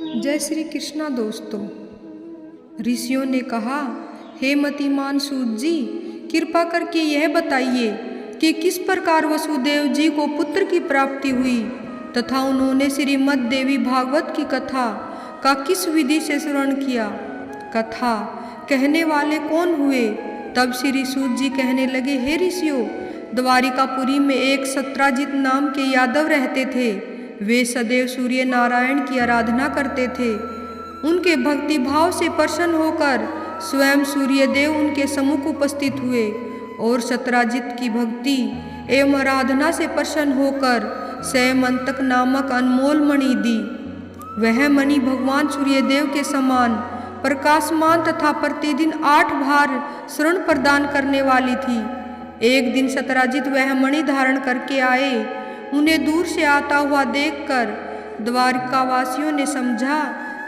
जय श्री कृष्णा दोस्तों। ऋषियों ने कहा, हे मतिमान सूत जी, कृपा करके यह बताइए कि किस प्रकार वसुदेव जी को पुत्र की प्राप्ति हुई तथा उन्होंने श्रीमद् देवी भागवत की कथा का किस विधि से श्रवण किया। कथा कहने वाले कौन हुए। तब श्री सूत जी कहने लगे, हे ऋषियों, द्वारिकापुरी में एक सत्राजित नाम के यादव रहते थे। वे सदैव सूर्य नारायण की आराधना करते थे। उनके भक्ति भाव से प्रसन्न होकर स्वयं सूर्यदेव उनके सम्मुख उपस्थित हुए और सत्राजित की भक्ति एवं आराधना से प्रसन्न होकर सैमंतक नामक अनमोल मणि दी। वह मणि भगवान सूर्यदेव के समान प्रकाशमान तथा प्रतिदिन 8 बार शरण प्रदान करने वाली थी। एक दिन सत्राजित वह मणि धारण करके आए। उन्हें दूर से आता हुआ देखकर द्वारकावासियों ने समझा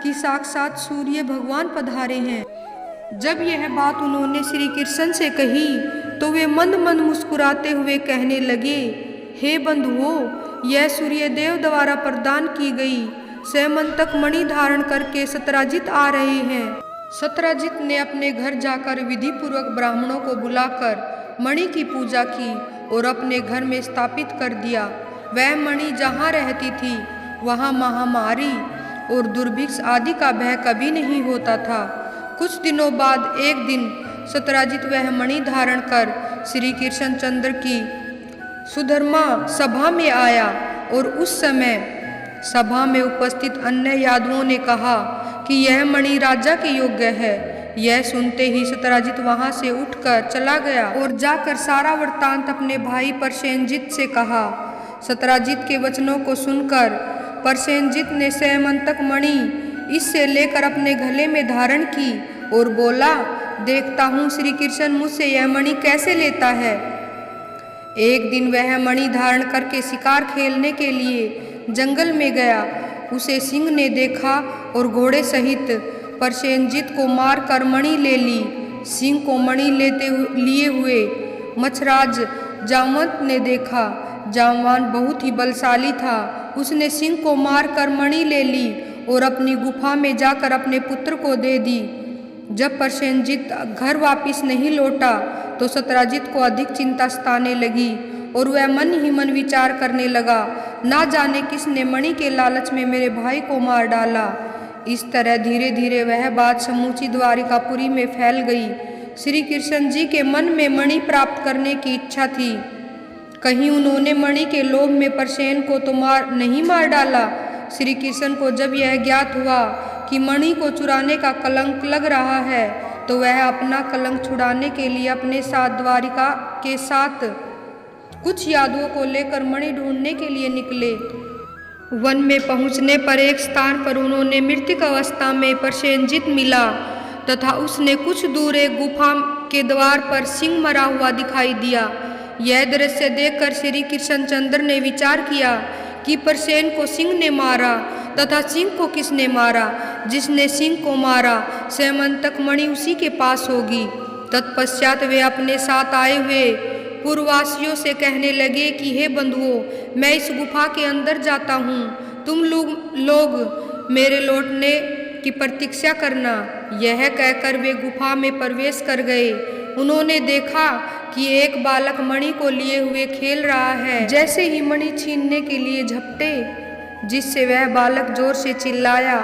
कि साक्षात सूर्य भगवान पधारे हैं। जब यह बात उन्होंने श्री कृष्ण से कही तो वे मंद मंद मुस्कुराते हुए कहने लगे, हे बंधुओं, यह सूर्यदेव द्वारा प्रदान की गई सैमंतक मणि धारण करके सत्राजित आ रहे हैं। सत्राजित ने अपने घर जाकर विधि पूर्वक ब्राह्मणों को बुलाकर मणि की पूजा की और अपने घर में स्थापित कर दिया। वह मणि जहाँ रहती थी वहाँ महामारी और दुर्भिक्ष आदि का भय कभी नहीं होता था। कुछ दिनों बाद एक दिन सत्राजित वह मणि धारण कर श्री कृष्ण चंद्र की सुधर्मा सभा में आया और उस समय सभा में उपस्थित अन्य यादवों ने कहा कि यह मणि राजा के योग्य है। यह सुनते ही सत्राजित वहां से उठकर चला गया और जाकर सारा वृत्तांत अपने भाई प्रसेनजित से कहा। सत्राजित के वचनों को सुनकर प्रसेनजित ने सैमंतक मणि इससे लेकर अपने गले में धारण की और बोला, देखता हूँ श्री कृष्ण मुझसे यह मणि कैसे लेता है। एक दिन वह मणि धारण करके शिकार खेलने के लिए जंगल में गया। उसे सिंह ने देखा और घोड़े सहित प्रसेनजित को मारकर मणि ले ली। सिंह को मणि लिए हुए मच्छराज जामवंत ने देखा। जामवान बहुत ही बलशाली था। उसने सिंह को मारकर मणि ले ली और अपनी गुफा में जाकर अपने पुत्र को दे दी। जब प्रसेनजित घर वापस नहीं लौटा तो सत्राजित को अधिक चिंता सताने लगी और वह मन ही मन विचार करने लगा, ना जाने किसने मणि के लालच में मेरे भाई को मार डाला। इस तरह धीरे धीरे वह बात समूची द्वारिकापुरी में फैल गई। श्री कृष्ण जी के मन में मणि प्राप्त करने की इच्छा थी। कहीं उन्होंने मणि के लोभ में प्रसेन को तो नहीं मार डाला। श्री कृष्ण को जब यह ज्ञात हुआ कि मणि को चुराने का कलंक लग रहा है तो वह अपना कलंक छुड़ाने के लिए अपने साथ द्वारिका के साथ कुछ यादवों को लेकर मणि ढूंढने के लिए निकले। वन में पहुंचने पर एक स्थान पर उन्होंने मृतक अवस्था में प्रसेनजित मिला तथा उसने कुछ दूर एक गुफा के द्वार पर सिंह मरा हुआ दिखाई दिया। यह दृश्य देखकर श्री कृष्ण चंद्र ने विचार किया कि प्रसेन को सिंह ने मारा तथा सिंह को किसने मारा। जिसने सिंह को मारा सैमंतक मणि उसी के पास होगी। तत्पश्चात वे अपने साथ आए हुए पूर्ववासियों से कहने लगे कि हे बंधुओं, मैं इस गुफा के अंदर जाता हूँ, तुम लोग मेरे लौटने की प्रतीक्षा करना। यह कहकर वे गुफा में प्रवेश कर गए। उन्होंने देखा कि एक बालक मणि को लिए हुए खेल रहा है। जैसे ही मणि छीनने के लिए झपटे, जिससे वह बालक जोर से चिल्लाया।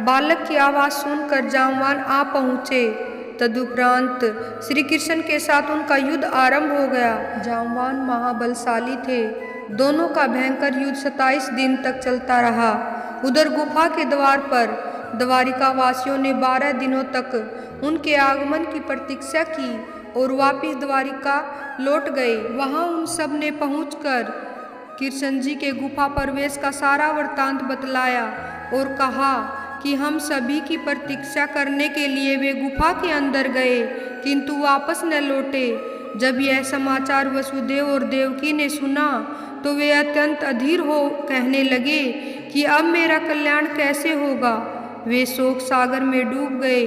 बालक की आवाज़ सुनकर जामवान आ पहुँचे। तदुपरांत श्री कृष्ण के साथ उनका युद्ध आरंभ हो गया। जामवान महाबलशाली थे। दोनों का भयंकर युद्ध 27 दिन तक चलता रहा। उधर गुफा के द्वार पर द्वारिकावासियों ने 12 दिनों तक उनके आगमन की प्रतीक्षा की और वापिस द्वारिका लौट गए। वहां उन सब ने पहुंचकर कृष्ण जी के गुफा प्रवेश का सारा वृत्तांत बतलाया और कहा कि हम सभी की प्रतीक्षा करने के लिए वे गुफा के अंदर गए किंतु वापस न लौटे। जब यह समाचार वसुदेव और देवकी ने सुना तो वे अत्यंत अधीर हो कहने लगे कि अब मेरा कल्याण कैसे होगा। वे शोक सागर में डूब गए।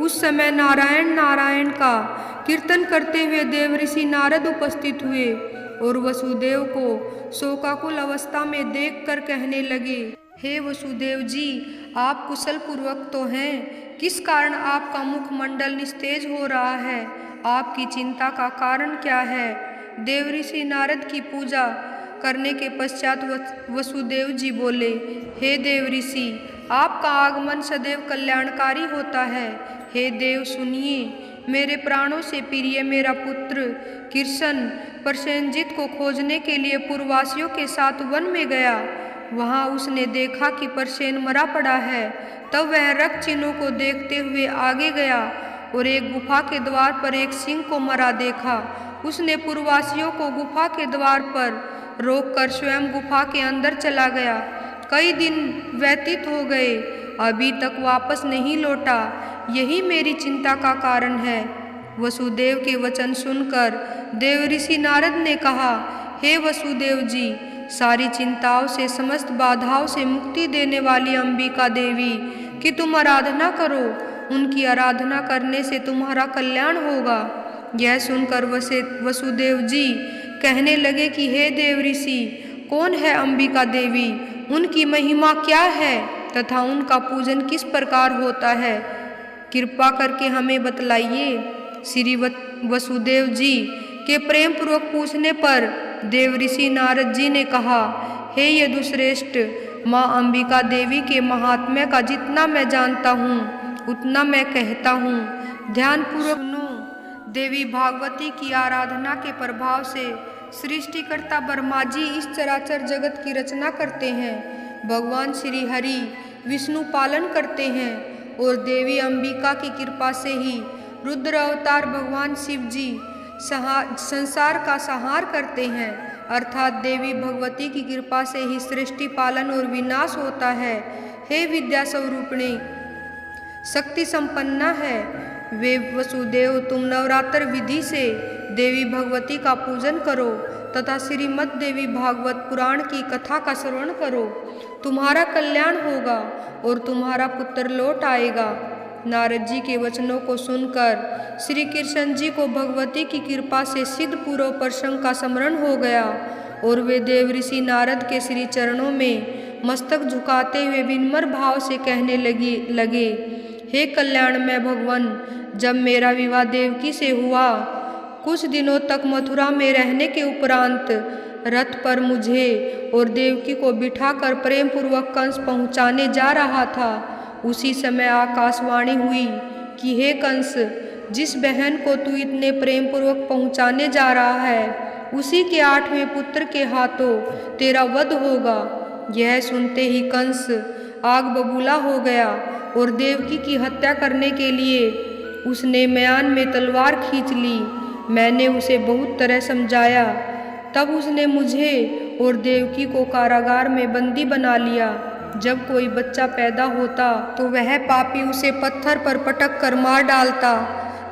उस समय नारायण नारायण का कीर्तन करते हुए देवऋषि नारद उपस्थित हुए और वसुदेव को शोकाकुल अवस्था में देखकर कहने लगे, हे वसुदेव जी, आप कुशल पूर्वक तो हैं, किस कारण आपका मुखमंडल निस्तेज हो रहा है? आपकी चिंता का कारण क्या है? देव ऋषि नारद की पूजा करने के पश्चात वसुदेव जी बोले, हे देव ऋषि, आपका आगमन सदैव कल्याणकारी होता है। हे देव सुनिए, मेरे प्राणों से प्रिय मेरा पुत्र कृष्ण प्रसेनजीत को खोजने के लिए पूर्ववासियों के साथ वन में गया। वहाँ उसने देखा कि प्रसेन मरा पड़ा है। तब वह रक्त चिन्हों को देखते हुए आगे गया और एक गुफा के द्वार पर एक सिंह को मरा देखा। उसने पूर्ववासियों को गुफा के द्वार पर रोककर स्वयं गुफा के अंदर चला गया। कई दिन व्यतीत हो गए, अभी तक वापस नहीं लौटा। यही मेरी चिंता का कारण है। वसुदेव के वचन सुनकर देव ऋषि नारद ने कहा, हे वसुदेव जी, सारी चिंताओं से, समस्त बाधाओं से मुक्ति देने वाली अंबिका देवी की तुम आराधना करो। उनकी आराधना करने से तुम्हारा कल्याण होगा। यह सुनकर वसुदेव जी कहने लगे कि हे देव ऋषि, कौन है अंबिका देवी, उनकी महिमा क्या है तथा उनका पूजन किस प्रकार होता है? कृपा करके हमें बतलाइए। श्री वसुदेव जी के प्रेम पूर्वक पूछने पर देव ऋषि नारद जी ने कहा, हे यदुश्रेष्ठ, माँ अंबिका देवी के महात्म्य का जितना मैं जानता हूँ उतना मैं कहता हूँ। ध्यानपूर्वक सुनो। देवी भागवती की आराधना के प्रभाव से सृष्टिकर्ता ब्रह्मा जी इस चराचर जगत की रचना करते हैं। भगवान श्री हरि विष्णु पालन करते हैं और देवी अंबिका की कृपा से ही रुद्र अवतार भगवान शिव जी संसार का संहार करते हैं। अर्थात देवी भगवती की कृपा से ही सृष्टि पालन और विनाश होता है। हे विद्या स्वरूपिणी, शक्ति संपन्ना है वे वसुदेव, तुम नवरात्र विधि से देवी भगवती का पूजन करो तथा श्रीमद् देवी भागवत पुराण की कथा का श्रवण करो। तुम्हारा कल्याण होगा और तुम्हारा पुत्र लौट आएगा। नारद जी के वचनों को सुनकर श्री कृष्ण जी को भगवती की कृपा से सिद्ध पूर्व प्रसंग का स्मरण हो गया और वे देव ऋषि नारद के श्री चरणों में मस्तक झुकाते हुए विनम्र भाव से कहने लगे, हे कल्याणमय भगवान, जब मेरा विवाह देवकी से हुआ, कुछ दिनों तक मथुरा में रहने के उपरांत रथ पर मुझे और देवकी को बिठाकर प्रेम पूर्वक कंस पहुँचाने जा रहा था। उसी समय आकाशवाणी हुई कि हे कंस, जिस बहन को तू इतने प्रेम पूर्वक पहुँचाने जा रहा है, उसी के 8वें पुत्र के हाथों तेरा वध होगा। यह सुनते ही कंस आग बबूला हो गया और देवकी की हत्या करने के लिए उसने म्यान में तलवार खींच ली। मैंने उसे बहुत तरह समझाया, तब उसने मुझे और देवकी को कारागार में बंदी बना लिया। जब कोई बच्चा पैदा होता तो वह पापी उसे पत्थर पर पटक कर मार डालता।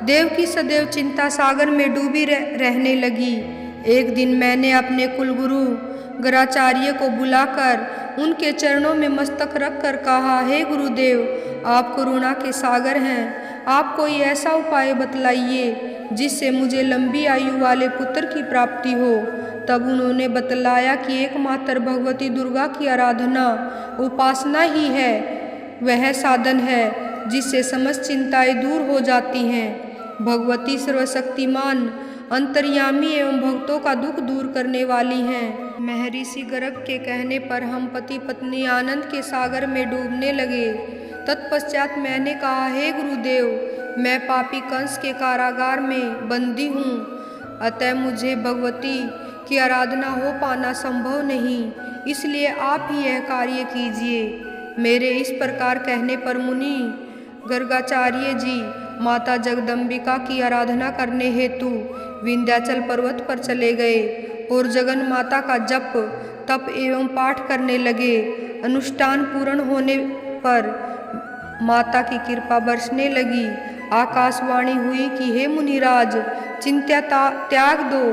देवकी सदैव चिंता सागर में डूबी रहने लगी। एक दिन मैंने अपने कुलगुरु गराचार्य को बुलाकर उनके चरणों में मस्तक रख कर कहा, हे गुरुदेव, आप करुणा के सागर हैं, आप कोई ऐसा उपाय बतलाइए जिससे मुझे लंबी आयु वाले पुत्र की प्राप्ति हो। तब उन्होंने बतलाया कि एकमात्र भगवती दुर्गा की आराधना, उपासना ही है वह साधन है जिससे समस्त चिंताएं दूर हो जाती हैं। भगवती सर्वशक्तिमान, अंतर्यामी एवं भक्तों का दुख दूर करने वाली हैं। महर्षि गर्ग के कहने पर हम पति पत्नी आनंद के सागर में डूबने लगे। तत्पश्चात मैंने कहा, हे गुरुदेव, मैं पापी कंस के कारागार में बंदी हूँ, अतः मुझे भगवती की आराधना हो पाना संभव नहीं, इसलिए आप ही यह कार्य कीजिए। मेरे इस प्रकार कहने पर मुनि गर्गाचार्य जी माता जगदम्बिका की आराधना करने हेतु विंध्याचल पर्वत पर चले गए और जगन माता का जप तप एवं पाठ करने लगे। अनुष्ठान पूर्ण होने पर माता की कृपा बरसने लगी। आकाशवाणी हुई कि हे मुनिराज, चिंता त्याग दो,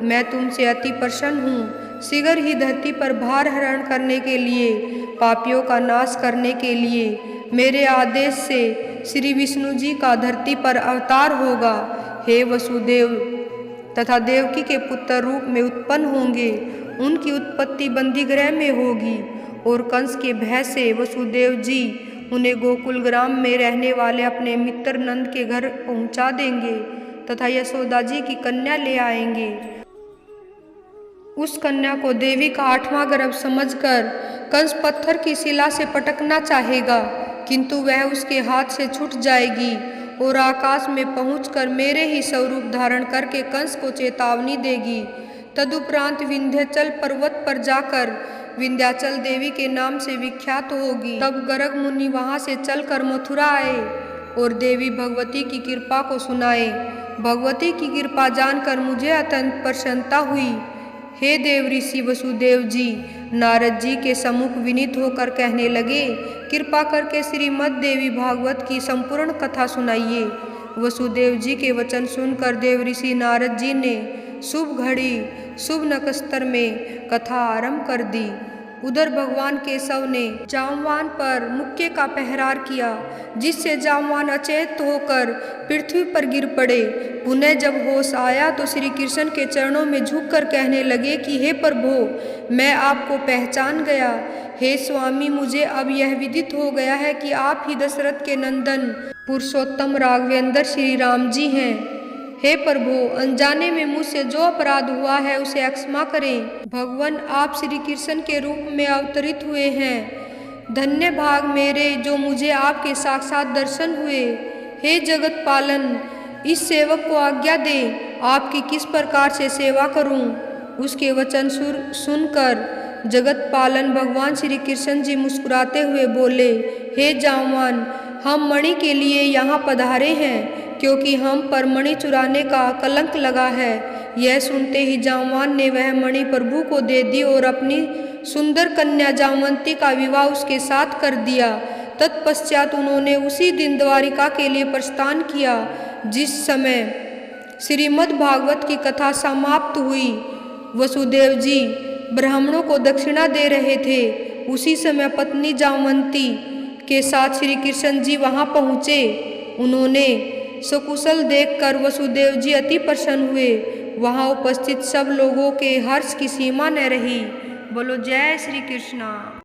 मैं तुमसे अति प्रसन्न हूँ। शीघ्र ही धरती पर भार हरण करने के लिए, पापियों का नाश करने के लिए मेरे आदेश से श्री विष्णु जी का धरती पर अवतार होगा। हे वसुदेव तथा देवकी के पुत्र रूप में उत्पन्न होंगे। उनकी उत्पत्ति बंदीगृह में होगी और कंस के भय से वसुदेव जी उन्हें गोकुल ग्राम में रहने वाले अपने मित्र नंद के घर पहुंचा देंगे तथा यशोदा जी की कन्या ले आएंगे। उस कन्या को देवी का 8वां गर्भ समझकर कंस पत्थर की शिला से पटकना चाहेगा, किंतु वह उसके हाथ से छूट जाएगी और आकाश में पहुंचकर मेरे ही स्वरूप धारण करके कंस को चेतावनी देगी। तदुपरांत विंध्याचल पर्वत पर जाकर विंध्याचल देवी के नाम से विख्यात होगी। तब गर्ग मुनि वहां से चलकर मथुरा आए और देवी भगवती की कृपा को सुनाए। भगवती की कृपा जानकर मुझे अत्यंत प्रसन्नता हुई। हे देव ऋषि वसुदेव जी नारद जी के सम्मुख विनीत होकर कहने लगे, कृपा करके श्रीमद् देवी भागवत की संपूर्ण कथा सुनाइए। वसुदेव जी के वचन सुनकर देव ऋषि नारद जी ने शुभ घड़ी शुभ नक्षत्र में कथा आरंभ कर दी। उधर भगवान केशव ने जामवान पर मुक्के का प्रहार किया, जिससे जामवान अचेत होकर पृथ्वी पर गिर पड़े। पुनः जब होश आया तो श्री कृष्ण के चरणों में झुककर कहने लगे कि हे प्रभु, मैं आपको पहचान गया। हे स्वामी, मुझे अब यह विदित हो गया है कि आप ही दशरथ के नंदन पुरुषोत्तम राघवेंद्र श्री राम जी हैं। हे प्रभु, अनजाने में मुझसे जो अपराध हुआ है उसे क्षमा करें। भगवान, आप श्री कृष्ण के रूप में अवतरित हुए हैं। धन्य भाग मेरे जो मुझे आपके साक्षात दर्शन हुए। हे जगत पालन, इस सेवक को आज्ञा दे, आपकी किस प्रकार से सेवा करूं। उसके वचन सुनकर जगत पालन भगवान श्री कृष्ण जी मुस्कुराते हुए बोले, हे जामवान, हम मणि के लिए यहाँ पधारे हैं, क्योंकि हम पर मणि चुराने का कलंक लगा है। यह सुनते ही जामवान ने वह मणि प्रभु को दे दी और अपनी सुंदर कन्या जामवंती का विवाह उसके साथ कर दिया। तत्पश्चात उन्होंने उसी दिन द्वारिका के लिए प्रस्थान किया। जिस समय श्रीमद् भागवत की कथा समाप्त हुई, वसुदेव जी ब्राह्मणों को दक्षिणा दे रहे थे। उसी समय पत्नी जामवंती के साथ श्री कृष्ण जी वहां पहुँचे। उन्होंने सकुशल देखकर वसुदेव जी अति प्रसन्न हुए। वहां उपस्थित सब लोगों के हर्ष की सीमा न रही। बोलो जय श्री कृष्णा।